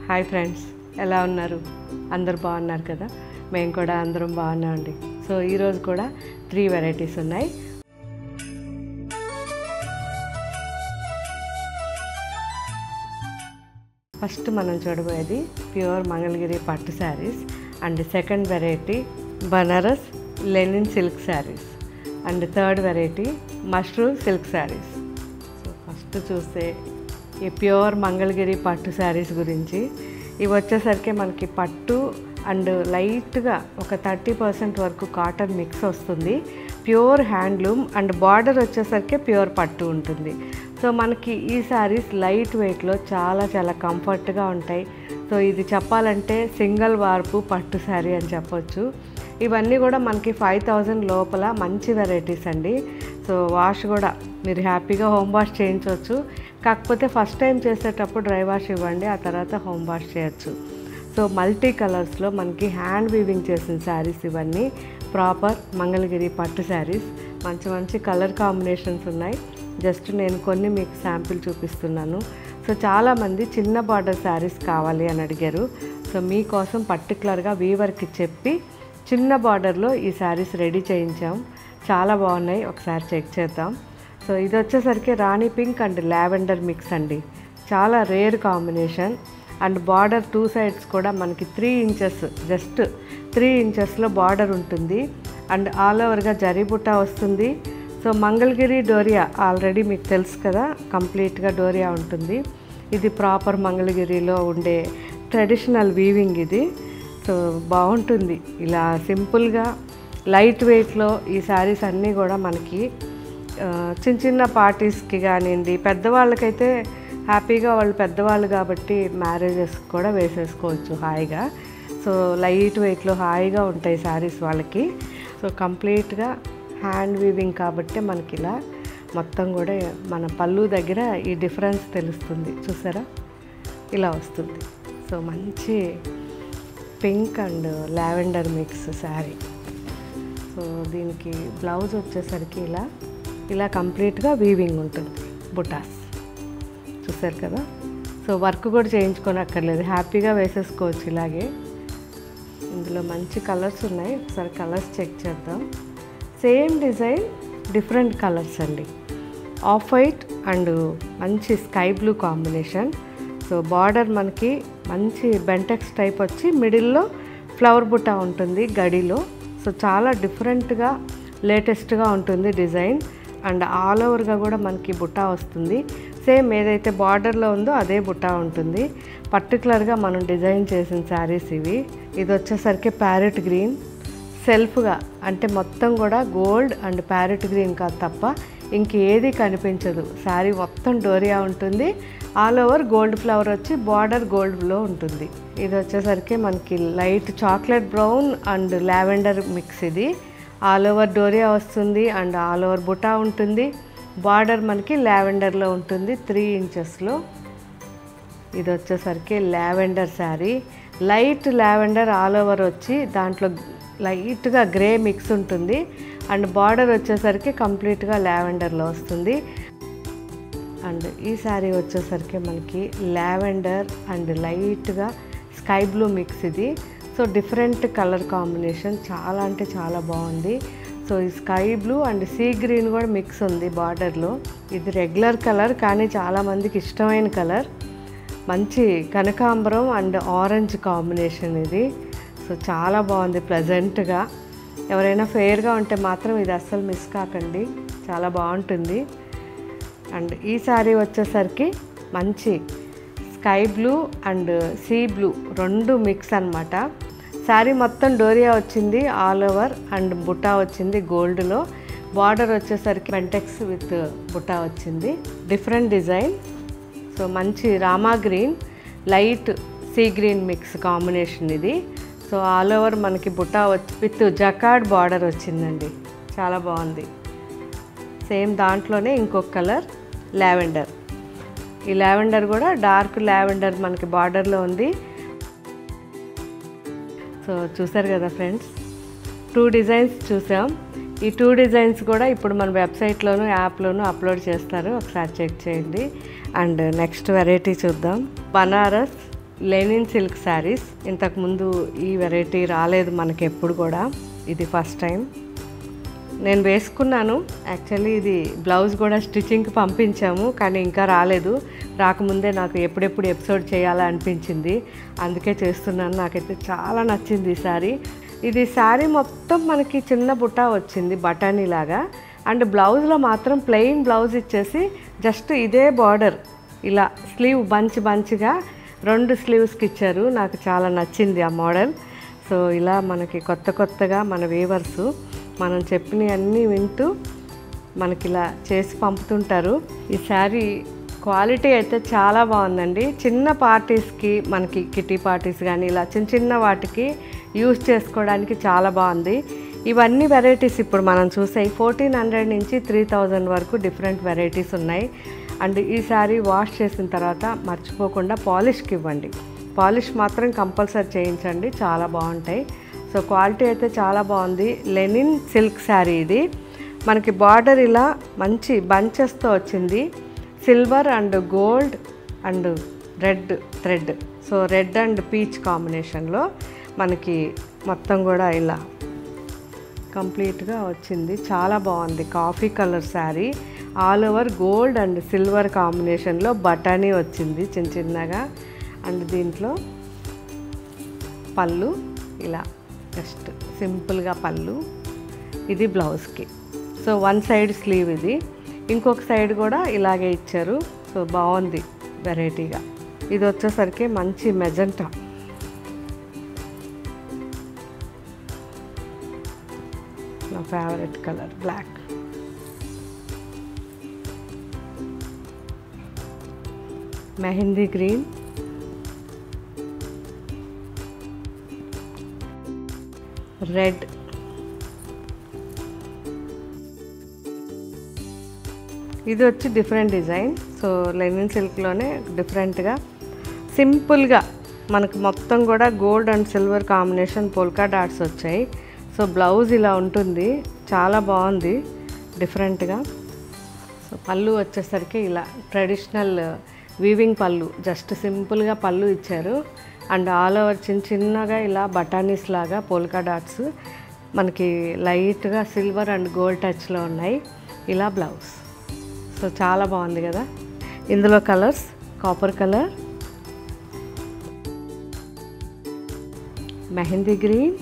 Hi friends, ఎలా ఉన్నారు? అందరు బాగున్నారు కదా? మేము కూడా అందరం బాగున్నామండి. సో ఈరోజు కూడా 3 వెరైటీస్ ఉన్నాయి. ఫస్ట్ మనం చూడబోయేది ప్యూర్ మంగళగిరి పట్టు saris and second variety Banaras Lenin silk saris and third variety mushroom silk saris. So first చూస్తే ఈ ప్యూర్ మంగళగిరి పట్టు శారీస్ గురించి. ఇవి వచ్చేసరికి మనకి పట్టు అండ్ లైట్గా ఒక 30% వరకు కాటన్ మిక్స్ వస్తుంది. ప్యూర్ హ్యాండ్లూమ్ అండ్ బార్డర్ వచ్చేసరికి ప్యూర్ పట్టు ఉంటుంది. సో మనకి ఈ శారీస్ లైట్ వెయిట్లో చాలా కంఫర్ట్గా ఉంటాయి. సో ఇది చెప్పాలంటే సింగిల్ వార్పు పట్టు శారీ అని చెప్పొచ్చు. ఇవన్నీ కూడా మనకి 5000 లోపల మంచి వెరైటీస్ అండి. సో వాష్ కూడా మీరు హ్యాపీగా హోమ్ వాష్ చేయించవచ్చు. కాకపోతే ఫస్ట్ టైం చేసేటప్పుడు డ్రై వాష్ ఇవ్వండి, ఆ తర్వాత హోమ్ వాష్ చేయొచ్చు. సో మల్టీ కలర్స్లో మనకి హ్యాండ్ వీవింగ్ చేసిన శారీస్ ఇవన్నీ ప్రాపర్ మంగళగిరి పట్టు శారీస్. మంచి కలర్ కాంబినేషన్స్ ఉన్నాయి. జస్ట్ నేను కొన్ని మీకు శాంపిల్ చూపిస్తున్నాను. సో చాలామంది చిన్న బార్డర్ శారీస్ కావాలి అని అడిగారు. సో మీకోసం పర్టికులర్గా వీవర్కి చెప్పి చిన్న బార్డర్లో ఈ శారీస్ రెడీ చేయించాం. చాలా బాగున్నాయి, ఒకసారి చెక్ చేద్దాం. సో ఇది వచ్చేసరికి రాణి పింక్ అండ్ లావెండర్ మిక్స్ అండి. చాలా rare combination. And border 2 sides కూడా మనకి 3 ఇంచెస్, జస్ట్ 3 ఇంచెస్లో బార్డర్ ఉంటుంది. అండ్ ఆల్ ఓవర్గా జరీ బుట్ట వస్తుంది. సో మంగళగిరి డోరియా ఆల్రెడీ మీకు తెలుసు కదా, కంప్లీట్గా డోరియా ఉంటుంది. ఇది ప్రాపర్ మంగళగిరిలో ఉండే ట్రెడిషనల్ వీవింగ్ ఇది. సో బాగుంటుంది. ఇలా సింపుల్గా లైట్ వెయిట్లో ఈ శారీస్ అన్నీ కూడా మనకి చిన్న పార్టీస్కి కానివ్వండి, పెద్దవాళ్ళకైతే హ్యాపీగా, వాళ్ళు పెద్దవాళ్ళు కాబట్టి మ్యారేజెస్ కూడా వేసేసుకోవచ్చు హాయిగా. సో లైట్ వెయిట్లో హాయిగా ఉంటాయి శారీస్ వాళ్ళకి. సో కంప్లీట్గా హ్యాండ్ వీవింగ్ కాబట్టి మనకి ఇలా మొత్తం కూడా మన పళ్ళు దగ్గర ఈ డిఫరెన్స్ తెలుస్తుంది. చూసారా, ఇలా వస్తుంది. సో మంచి pink and lavender mix sari. So దీనికి బ్లౌజ్ వచ్చేసరికి ఇలా కంప్లీట్గా వీవింగ్ ఉంటుంది, బుటాస్. చూసారు కదా. సో వర్క్ కూడా చేయించుకోనక్కర్లేదు, హ్యాపీగా వేసేసుకోవచ్చు ఇలాగే. ఇందులో మంచి కలర్స్ ఉన్నాయి, ఒకసారి కలర్స్ చెక్ చేద్దాం. సేమ్ డిజైన్ డిఫరెంట్ కలర్స్ అండి. ఆఫ్ వైట్ అండ్ మంచి sky blue combination. So border మనకి మంచి బెంటెక్స్ టైప్ వచ్చి మిడిల్లో ఫ్లవర్ బుట్ట ఉంటుంది గడిలో. సో చాలా డిఫరెంట్గా లేటెస్ట్గా ఉంటుంది డిజైన్. అండ్ ఆల్ ఓవర్గా కూడా మనకి బుట్ట వస్తుంది. సేమ్ ఏదైతే బార్డర్లో ఉందో అదే బుట్ట ఉంటుంది. పర్టికులర్గా మనం డిజైన్ చేసిన శారీస్ ఇవి. ఇది వచ్చేసరికి ప్యారెట్ గ్రీన్ సెల్ఫ్గా, అంటే మొత్తం కూడా గోల్డ్ అండ్ ప్యారెట్ గ్రీన్ కాదు తప్ప ఇంకేది కనిపించదు. శారీ మొత్తం డోరియా ఉంటుంది. ఆల్ ఓవర్ గోల్డ్ ఫ్లవర్ వచ్చి బార్డర్ గోల్డ్లో ఉంటుంది. ఇది వచ్చేసరికి మనకి light chocolate brown and lavender mix. ఇది ఆల్ ఓవర్ డోరియా వస్తుంది అండ్ ఆల్ ఓవర్ బుటా ఉంటుంది. బార్డర్ మనకి లావెండర్లో ఉంటుంది 3 ఇంచెస్లో. ఇది వచ్చేసరికి lavender sari. Light lavender all over వచ్చి దాంట్లో లైట్గా గ్రే మిక్స్ ఉంటుంది. అండ్ బార్డర్ వచ్చేసరికి కంప్లీట్గా లావెండర్లో వస్తుంది. అండ్ ఈ శారీ వచ్చేసరికి మనకి లావెండర్ అండ్ లైట్గా స్కై బ్లూ మిక్స్ ఇది. సో డిఫరెంట్ కలర్ కాంబినేషన్, చాలా అంటే చాలా బాగుంది. సో ఈ sky blue and sea green కూడా మిక్స్ ఉంది బార్డర్లో. ఇది రెగ్యులర్ కలర్ కానీ చాలామందికి ఇష్టమైన కలర్. మంచి కనకాంబరం అండ్ ఆరెంజ్ కాంబినేషన్ ఇది. సో చాలా బాగుంది ప్లెజెంట్గా. ఎవరైనా ఫెయిర్గా ఉంటే మాత్రం ఇది అస్సలు మిస్ కాకండి, చాలా బాగుంటుంది. అండ్ ఈ శారీ వచ్చేసరికి మంచి sky blue and sea blue 2 mix అనమాట. శారీ మొత్తం డోరియా వచ్చింది ఆల్ ఓవర్ అండ్ బుటా వచ్చింది గోల్డ్లో. బార్డర్ వచ్చేసరికి పెంటెక్స్ విత్ బుటా వచ్చింది. Different design. సో మంచి Rama green light sea green mix combination ఇది. సో ఆల్ ఓవర్ మనకి బుటా వచ్చి విత్ జకార్డ్ బార్డర్ వచ్చిందండి, చాలా బాగుంది. సేమ్ దాంట్లోనే ఇంకొక కలర్ లావెండర్. ఈ లావెండర్ కూడా డార్క్ లావెండర్ మనకి బార్డర్లో ఉంది. సో చూసారు కదా ఫ్రెండ్స్, 2 డిజైన్స్ చూసాం. ఈ 2 డిజైన్స్ కూడా ఇప్పుడు మన వెబ్సైట్లోను యాప్లోను అప్లోడ్ చేస్తారు, ఒకసారి చెక్ చేయండి. అండ్ నెక్స్ట్ వెరైటీ చూద్దాం. Banaras Lenin silk saris. ఇంతకుముందు ఈ వెరైటీ రాలేదు మనకి ఎప్పుడు కూడా, ఇది ఫస్ట్ టైం నేను వేసుకున్నాను. యాక్చువల్లీ ఇది బ్లౌజ్ కూడా స్టిచ్చింగ్కి పంపించాము, కానీ ఇంకా రాలేదు. రాకముందే నాకు ఎప్పుడెప్పుడు ఎపిసోడ్ చేయాలా అనిపించింది, అందుకే చేస్తున్నాను. నాకైతే చాలా నచ్చింది ఈ శారీ. ఇది శారీ మొత్తం మనకి చిన్న బుట్ట వచ్చింది బటానీ లాగా, అండ్ బ్లౌజ్లో మాత్రం ప్లెయిన్ బ్లౌజ్ ఇచ్చేసి జస్ట్ ఇదే బార్డర్ ఇలా స్లీవ్ బంచ్గా 2 స్లీవ్స్కి ఇచ్చారు. నాకు చాలా నచ్చింది ఆ మోడల్. సో ఇలా మనకి కొత్తగా మన వీవర్స్ మనం చెప్పినవన్నీ వింటూ మనకి ఇలా చేసి పంపుతుంటారు. ఈ శారీ క్వాలిటీ అయితే చాలా బాగుందండి. చిన్న పార్టీస్కి, మనకి కిటీ పార్టీస్ కానీ ఇలా చిన్న వాటికి యూజ్ చేసుకోవడానికి చాలా బాగుంది. ఇవన్నీ వెరైటీస్ ఇప్పుడు మనం చూసాయి 1400 నుంచి 3000 వరకు డిఫరెంట్ వెరైటీస్ ఉన్నాయి. అండ్ ఈ శారీ వాష్ చేసిన తర్వాత మర్చిపోకుండా పాలిష్కి ఇవ్వండి. పాలిష్ మాత్రం కంపల్సరీ చేయించండి, చాలా బాగుంటాయి. సో క్వాలిటీ అయితే చాలా బాగుంది. లెనిన్ సిల్క్ శారీ ఇది. మనకి బార్డర్ ఇలా మంచి బంచెస్తో వచ్చింది. Silver and gold and red thread, so red and peach కాంబినేషన్లో మనకి మొత్తం కూడా ఇలా కంప్లీట్గా వచ్చింది. చాలా బాగుంది. Coffee colour sari, all over gold and silver కాంబినేషన్లో బటానీ వచ్చింది చిన్నగా. అండ్ దీంట్లో పళ్ళు ఇలా జస్ట్ సింపుల్గా పళ్ళు, ఇది బ్లౌజ్కి. సో 1 సైడ్ స్లీవ్ ఇది, ఇంకొక సైడ్ కూడా ఇలాగే ఇచ్చారు. సో బాగుంది వెరైటీగా. ఇది వచ్చేసరికి మంచి మెజెంటా, నా favourite colour black. Mehndi green, red, ఇది వచ్చి డిఫరెంట్ డిజైన్. సో లెనిన్ సిల్క్లోనే డిఫరెంట్గా సింపుల్గా మనకు మొత్తం కూడా gold and silver combination polka dots వచ్చాయి. సో బ్లౌజ్ ఇలా ఉంటుంది, చాలా బాగుంది డిఫరెంట్గా. సో పళ్ళు వచ్చేసరికి ఇలా ట్రెడిషనల్ వీవింగ్ పళ్ళు, జస్ట్ సింపుల్గా పళ్ళు ఇచ్చారు. అండ్ ఆల్ ఓవర్ చిన్నగా ఇలా బటానీస్ లాగా పోల్కా డాట్స్ మనకి లైట్గా సిల్వర్ అండ్ గోల్డ్ టచ్లో ఉన్నాయి. ఇలా బ్లౌజ్. సో చాలా బాగుంది కదా. ఇందులో colours copper colour, mehndi green,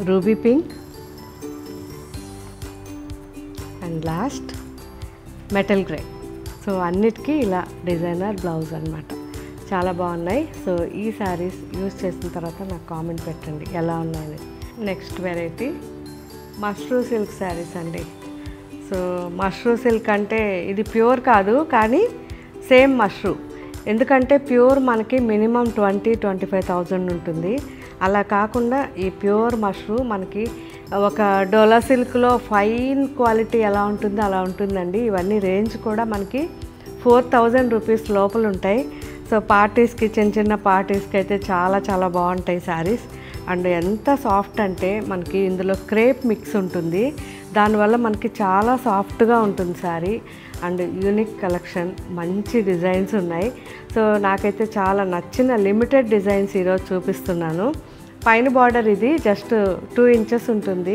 ruby pink and last metal grey. So అన్నిటికీ ఇలా డిజైనర్ బ్లౌజ్ అన్నమాట. చాలా బాగున్నాయి. సో ఈ శారీస్ యూజ్ చేసిన తర్వాత నాకు కామెంట్ పెట్టండి ఎలా ఉన్నాయని. Next variety mashru silk saris అండి. సో మష్రూ సిల్క్ అంటే ఇది ప్యూర్ కాదు, కానీ సేమ్ మష్రూ. ఎందుకంటే ప్యూర్ మనకి మినిమం 20-25,000 ఉంటుంది. అలా కాకుండా ఈ ప్యూర్ మష్రూ మనకి ఒక డోలా సిల్క్లో ఫైన్ క్వాలిటీ ఎలా ఉంటుందో అలా ఉంటుందండి. ఇవన్నీ రేంజ్ కూడా మనకి 4,000 రూపీస్ లోపల ఉంటాయి. సో పార్టీస్కి, చిన్న పార్టీస్కి అయితే చాలా బాగుంటాయి శారీస్. అండ్ ఎంత సాఫ్ట్ అంటే మనకి ఇందులో క్రేప్ మిక్స్ ఉంటుంది, దానివల్ల మనకి చాలా సాఫ్ట్గా ఉంటుంది శారీ. అండ్ యూనిక్ కలెక్షన్, మంచి డిజైన్స్ ఉన్నాయి. సో నాకైతే చాలా నచ్చిన లిమిటెడ్ డిజైన్స్ ఈరోజు చూపిస్తున్నాను. పైన బార్డర్ ఇది జస్ట్ 2 ఇంచెస్ ఉంటుంది.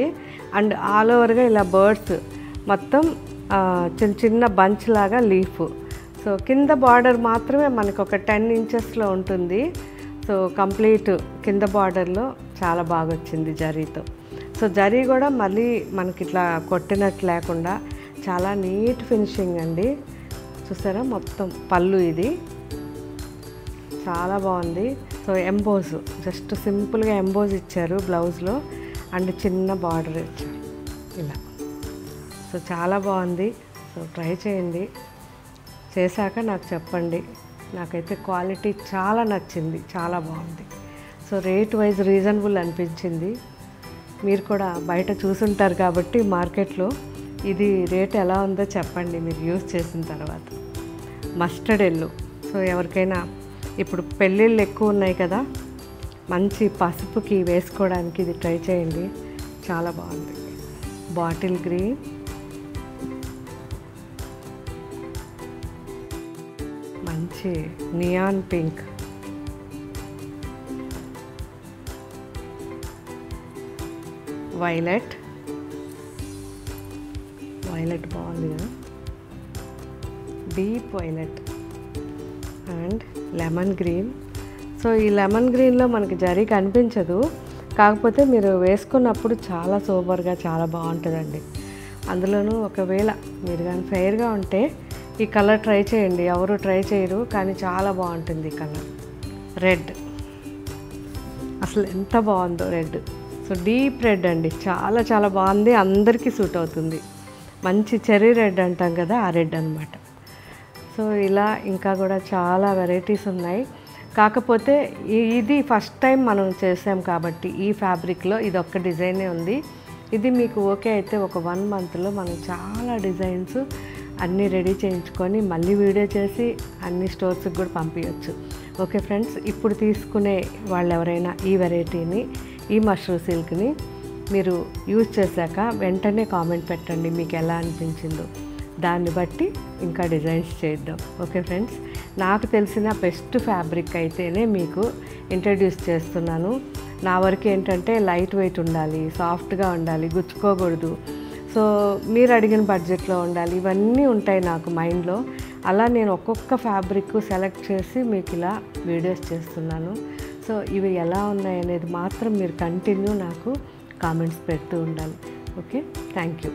అండ్ ఆల్ ఓవర్గా ఇలా బర్డ్స్ మొత్తం చిన్న బంచ్ లాగా లీఫ్. సో కింద బార్డర్ మాత్రమే మనకు ఒక 10 ఇంచెస్లో ఉంటుంది. సో కంప్లీట్ కింద బార్డర్లో చాలా బాగా వచ్చింది జరీతో. సో జరీ కూడా మళ్ళీ మనకి ఇట్లా కొట్టినట్టు లేకుండా చాలా నీట్ ఫినిషింగ్ అండి. చూసారా, మొత్తం పళ్ళు ఇది చాలా బాగుంది. సో ఎంబోజ్, జస్ట్ సింపుల్గా ఎంబోజ్ ఇచ్చారు బ్లౌజ్లో, అండ్ చిన్న బార్డర్ ఇచ్చారు ఇలా. సో చాలా బాగుంది. సో ట్రై చేయండి, చేశాక నాకు చెప్పండి. నాకైతే క్వాలిటీ చాలా నచ్చింది, చాలా బాగుంది. సో రేట్ వైజ్ రీజనబుల్ అనిపించింది. మీరు కూడా బయట చూసుంటారు కాబట్టి మార్కెట్లో ఇది రేట్ ఎలా ఉందో చెప్పండి మీరు యూజ్ చేసిన తర్వాత. Mustard yellow. సో ఎవరికైనా ఇప్పుడు పెళ్ళిళ్ళు ఎక్కువ ఉన్నాయి కదా, మంచి పసుపుకి వేసుకోవడానికి ఇది ట్రై చేయండి, చాలా బాగుంది. బాటిల్ గ్రీన్, మంచి నియాన్ పింక్, వైలెట్ బాగుంది కదా, deep violet and lemon green. So ఈ లెమన్ గ్రీన్లో మనకి జరీ కనిపించదు, కాకపోతే మీరు వేసుకున్నప్పుడు చాలా సూపర్గా చాలా బాగుంటుందండి. అందులోనూ ఒకవేళ మీరు కానీ ఫెయిర్గా ఉంటే ఈ కలర్ ట్రై చేయండి, ఎవరు ట్రై చేయరు కానీ చాలా బాగుంటుంది ఈ కలర్. రెడ్ అసలు ఎంత బాగుందో రెడ్. సో డీప్ రెడ్ అండి, చాలా చాలా బాగుంది, అందరికీ సూట్ అవుతుంది. మంచి చెర్రీ రెడ్ అంటాం కదా, ఆ రెడ్ అనమాట. సో ఇలా ఇంకా కూడా చాలా వెరైటీస్ ఉన్నాయి. కాకపోతే ఇది ఫస్ట్ టైం మనం చేసాం కాబట్టి ఈ ఫ్యాబ్రిక్లో ఇది ఒక్క డిజైనే ఉంది. ఇది మీకు ఓకే అయితే ఒక 1 monthలో మనం చాలా డిజైన్స్ అన్నీ రెడీ చేయించుకొని మళ్ళీ వీడియో చేసి అన్ని స్టోర్స్కి కూడా పంపించవచ్చు. ఓకే ఫ్రెండ్స్, ఇప్పుడు తీసుకునే వాళ్ళు ఎవరైనా ఈ వెరైటీని, ఈ మష్రూమ్ సిల్క్ని మీరు యూజ్ చేశాక వెంటనే కామెంట్ పెట్టండి మీకు ఎలా అనిపించిందో, దాన్ని బట్టి ఇంకా డిజైన్స్ చేద్దాం. ఓకే ఫ్రెండ్స్, నాకు తెలిసిన బెస్ట్ ఫ్యాబ్రిక్ అయితేనే మీకు ఇంట్రడ్యూస్ చేస్తున్నాను. నా వరకు ఏంటంటే లైట్ వెయిట్ ఉండాలి, సాఫ్ట్గా ఉండాలి, గుచ్చుకోకూడదు, సో మీరు అడిగిన బడ్జెట్లో ఉండాలి, ఇవన్నీ ఉంటాయి నాకు మైండ్లో. అలా నేను ఒక్కొక్క ఫ్యాబ్రిక్ సెలెక్ట్ చేసి మీకు ఇలా వీడియోస్ చేస్తున్నాను. సో ఇవి ఎలా ఉన్నాయి అనేది మాత్రం మీరు కంటిన్యూ నాకు కామెంట్స్ పెడుతూ ఉండాలి. Okay, thank you.